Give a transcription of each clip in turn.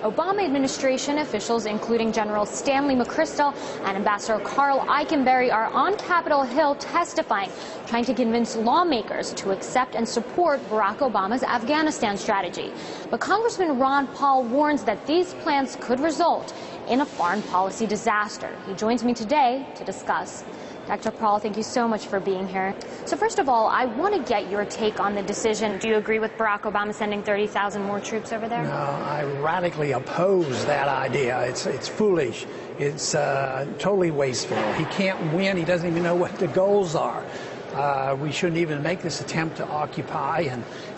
Obama administration officials, including General Stanley McChrystal and Ambassador Carl Eikenberry, are on Capitol Hill testifying, trying to convince lawmakers to accept and support Barack Obama's Afghanistan strategy. But Congressman Ron Paul warns that these plans could result in a foreign policy disaster. He joins me today to discuss. Dr. Paul, thank you so much for being here. So first of all, I want to get your take on the decision. Do you agree with Barack Obama sending 30,000 more troops over there? No, I radically oppose that idea. It's foolish. It's totally wasteful. He can't win. He doesn't even know what the goals are. We shouldn't even make this attempt to occupy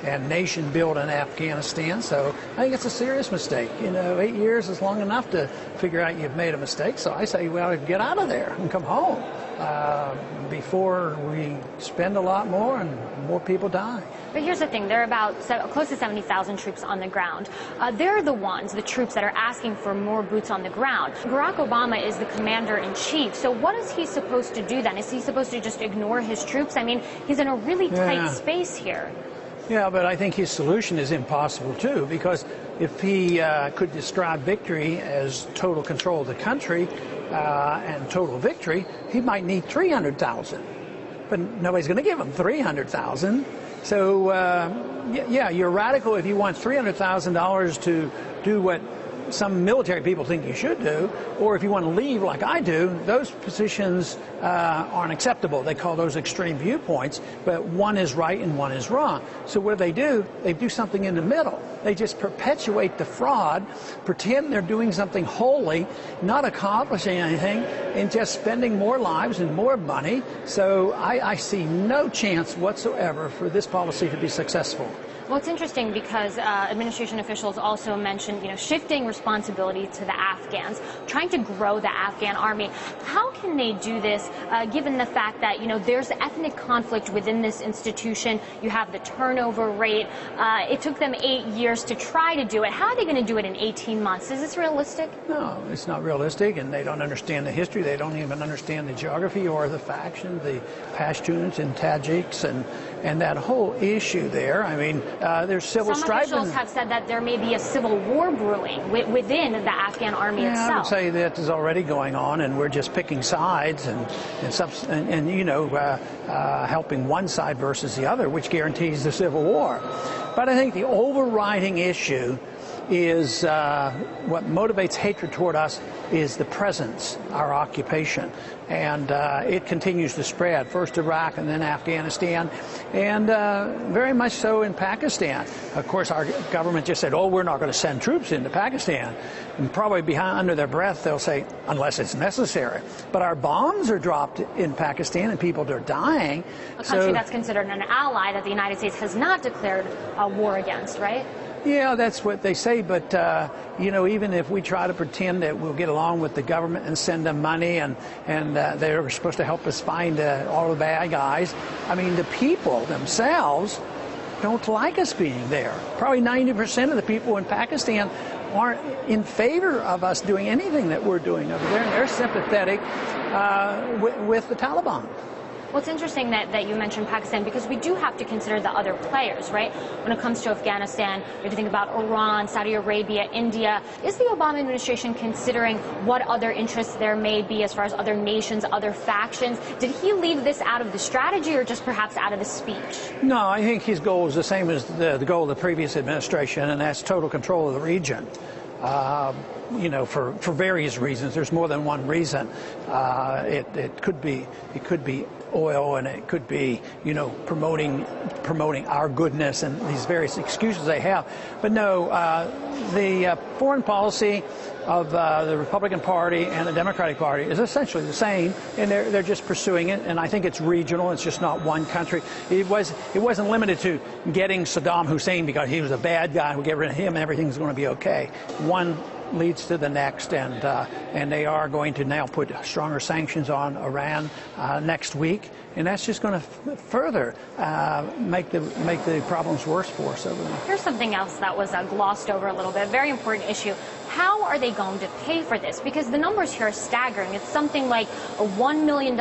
and nation build in Afghanistan. So I think it's a serious mistake. You know, 8 years is long enough to figure out you've made a mistake. So I say we ought to get out of there and come home before we spend a lot more and more people die. But here's the thing, there are about close to 70,000 troops on the ground. They're the troops that are asking for more boots on the ground. Barack Obama is the commander-in-chief, so what is he supposed to do then? Is he supposed to just ignore his troops? I mean, he's in a really tight space here. Yeah, but I think his solution is impossible too, because if he could describe victory as total control of the country and total victory, he might need 300,000. But nobody's going to give him 300,000. So, yeah, you're radical if you want $300,000 to do what some military people think you should do, or if you want to leave like I do. Those positions aren't acceptable. They call those extreme viewpoints, but one is right and one is wrong. So what do? They do something in the middle. They just perpetuate the fraud, pretend they're doing something holy, not accomplishing anything, and just spending more lives and more money. So I see no chance whatsoever for this policy to be successful. Well, it's interesting because administration officials also mentioned, shifting responsibility to the Afghans, trying to grow the Afghan army. How can they do this, given the fact that, there's ethnic conflict within this institution? You have the turnover rate. It took them 8 years to try to do it. How are they going to do it in 18 months? Is this realistic? No, it's not realistic, and they don't understand the history. They don't even understand the geography or the factions, the Pashtuns and Tajiks, and that whole issue there. I mean, there's civil strife. Some officials have said that there may be a civil war brewing within the Afghan army itself. I would say that is already going on, and we're just picking sides and helping one side versus the other, which guarantees the civil war. But I think the overriding issue is what motivates hatred toward us is the presence, our occupation. And it continues to spread, first Iraq and then Afghanistan, and very much so in Pakistan. Of course, our government just said, oh, we're not going to send troops into Pakistan. And probably under their breath, they'll say, unless it's necessary. But our bombs are dropped in Pakistan and people are dying. A country that's considered an ally that the United States has not declared a war against, right? Yeah, that's what they say, but, even if we try to pretend that we'll get along with the government and send them money and they're supposed to help us find all the bad guys, I mean, the people themselves don't like us being there. Probably 90% of the people in Pakistan aren't in favor of us doing anything that we're doing over there, and they're sympathetic with the Taliban. Well, it's interesting that you mentioned Pakistan, because we do have to consider the other players, right? When it comes to Afghanistan, we have to think about Iran, Saudi Arabia, India. Is the Obama administration considering what other interests there may be as far as other nations, other factions? Did he leave this out of the strategy or just perhaps out of the speech? No, I think his goal is the same as the goal of the previous administration, and that's total control of the region. For various reasons. There's more than one reason. It could be oil, and it could be, promoting our goodness and these various excuses they have. But no, the foreign policy of the Republican Party and the Democratic Party is essentially the same, and they're just pursuing it. And I think it's regional. It's just not one country. It wasn't limited to getting Saddam Hussein because he was a bad guy. We get rid of him, and everything's going to be okay. One leads to the next, and they are going to now put stronger sanctions on Iran next week, and that's just going to further make the problems worse for us over there. Here's something else that was glossed over a little bit, a very important issue. How are they going to pay for this? Because the numbers here are staggering. It's something like $1 million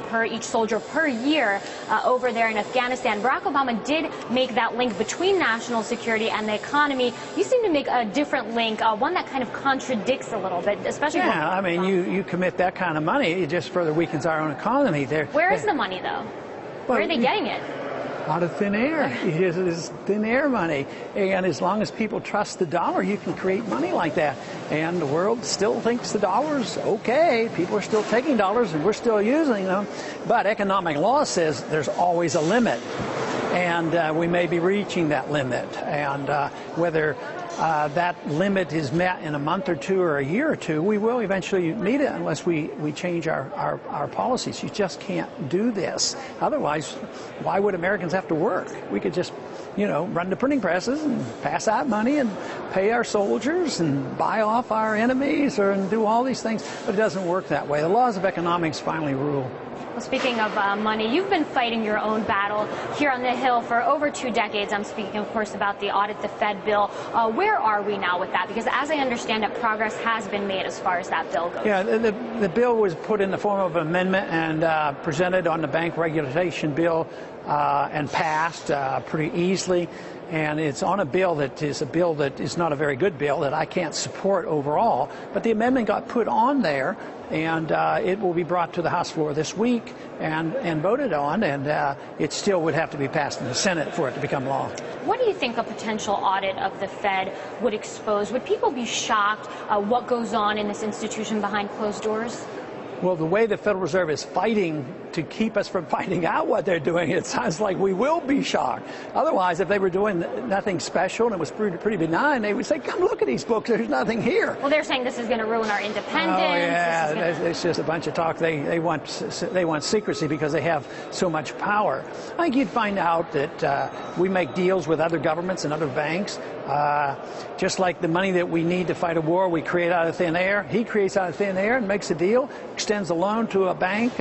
per each soldier per year over there in Afghanistan. Barack Obama did make that link between national security and the economy. You seem to make a different link, one that kind of contradicts a little bit, especially. Yeah, I mean, you commit that kind of money, it just further weakens our own economy. Where is the money, though? Where are they getting it? Out of thin air. It is thin air money. And as long as people trust the dollar, you can create money like that. And the world still thinks the dollar's okay. People are still taking dollars and we're still using them. But economic law says there's always a limit. And we may be reaching that limit. And whether that limit is met in a month or two or a year or two, we will eventually meet it unless we change our policies. You just can't do this. Otherwise, why would Americans have to work? We could just, run the printing presses and pass out money and pay our soldiers and buy off our enemies and do all these things. But it doesn't work that way. The laws of economics finally rule. Well, speaking of money, you've been fighting your own battle here on the Hill for over 2 decades. I'm speaking, of course, about the Audit the Fed bill. Where are we now with that? Because as I understand it, progress has been made as far as that bill goes. Yeah, the bill was put in the form of an amendment and presented on the bank regulation bill and passed pretty easily. And it's on a bill that is not a very good bill that I can't support overall. But the amendment got put on there, and it will be brought to the House floor this week and voted on, and it still would have to be passed in the Senate for it to become law. What do you think a potential audit of the Fed would expose? Would people be shocked what goes on in this institution behind closed doors? Well, the way the Federal Reserve is fighting to keep us from finding out what they're doing, it sounds like we will be shocked. Otherwise, if they were doing nothing special and it was pretty benign, they would say, come look at these books, there's nothing here. Well, they're saying this is going to ruin our independence. Oh, yeah, it's just a bunch of talk. They want secrecy because they have so much power. I think you'd find out that we make deals with other governments and other banks. Just like the money that we need to fight a war, we create out of thin air. He creates out of thin air and makes a deal, extends a loan to a bank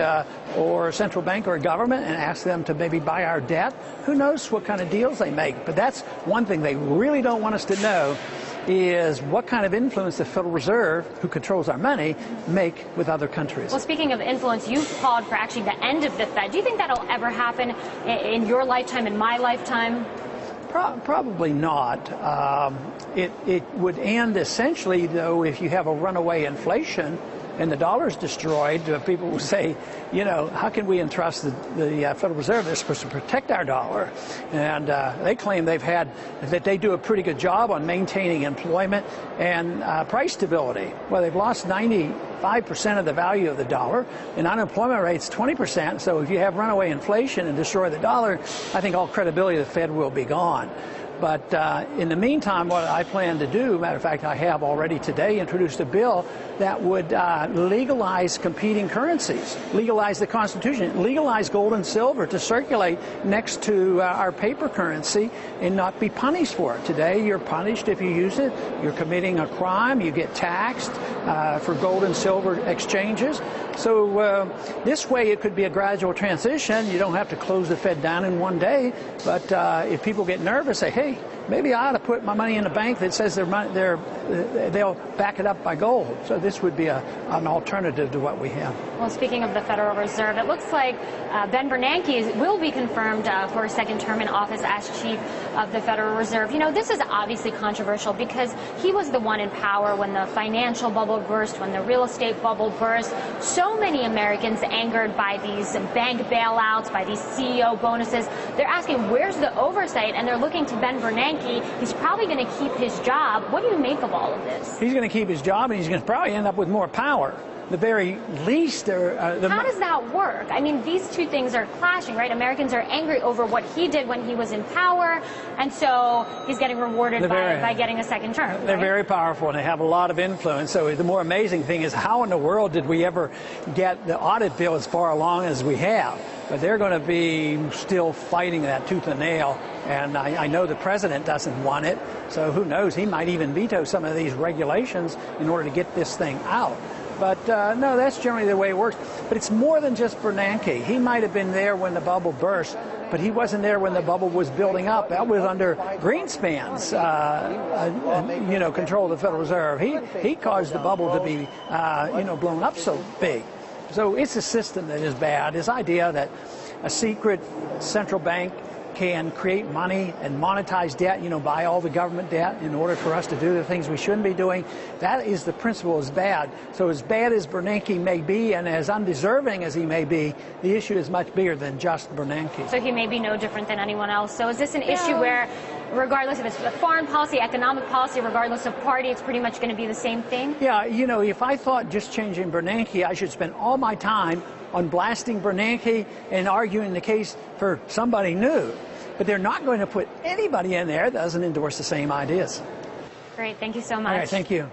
or a central bank or a government and asks them to maybe buy our debt. Who knows what kind of deals they make? But that's one thing they really don't want us to know, is what kind of influence the Federal Reserve, who controls our money, make with other countries. Well, speaking of influence, you've called for actually the end of the Fed. Do you think that'll ever happen in your lifetime, in my lifetime? Probably not. It would end essentially, though, if you have a runaway inflation and the dollar's destroyed. People will say, how can we entrust the Federal Reserve? They're supposed to protect our dollar. And they claim that they do a pretty good job on maintaining employment and price stability. Well, they've lost 95% of the value of the dollar, and unemployment rate's 20%. So if you have runaway inflation and destroy the dollar, I think all credibility of the Fed will be gone. But in the meantime, what I plan to do, matter of fact, I have already today introduced a bill that would legalize competing currencies, legalize the Constitution, legalize gold and silver to circulate next to our paper currency and not be punished for it. Today, you're punished if you use it. You're committing a crime. You get taxed for gold and silver exchanges. So this way, it could be a gradual transition. You don't have to close the Fed down in one day. But if people get nervous, say, hey, maybe I ought to put my money in a bank that says they'll back it up by gold. So this would be an alternative to what we have. Well, speaking of the Federal Reserve, it looks like Ben Bernanke will be confirmed for a second term in office as chief of the Federal Reserve. This is obviously controversial because he was the one in power when the financial bubble burst, when the real estate bubble burst. So many Americans angered by these bank bailouts, by these CEO bonuses. They're asking, where's the oversight? And they're looking to Ben Bernanke. He's probably going to keep his job. What do you make of all of this? He's going to keep his job, and he's going to probably end up with more power. The very least. How does that work? I mean, these two things are clashing, right? Americans are angry over what he did when he was in power, and so he's getting rewarded by getting a second term. They're very powerful, and they have a lot of influence. So the more amazing thing is, how in the world did we ever get the audit bill as far along as we have? But they're going to be still fighting that tooth and nail And I know the president doesn't want it, so who knows, he might even veto some of these regulations in order to get this thing out. But no, that's generally the way it works. But it's more than just Bernanke. He might have been there when the bubble burst, but he wasn't there when the bubble was building up. That was under Greenspan's, control of the Federal Reserve. He caused the bubble to be, blown up so big. So it's a system that is bad. This idea that a secret central bank can create money and monetize debt, buy all the government debt in order for us to do the things we shouldn't be doing. That is the principle is bad. So as bad as Bernanke may be and as undeserving as he may be, the issue is much bigger than just Bernanke. So he may be no different than anyone else. So is this an issue where, regardless if it's foreign policy, economic policy, regardless of party, it's pretty much going to be the same thing? Yeah, if I thought just changing Bernanke, I should spend all my time on blasting Bernanke and arguing the case for somebody new. But they're not going to put anybody in there that doesn't endorse the same ideas. Great. Thank you so much. All right, thank you.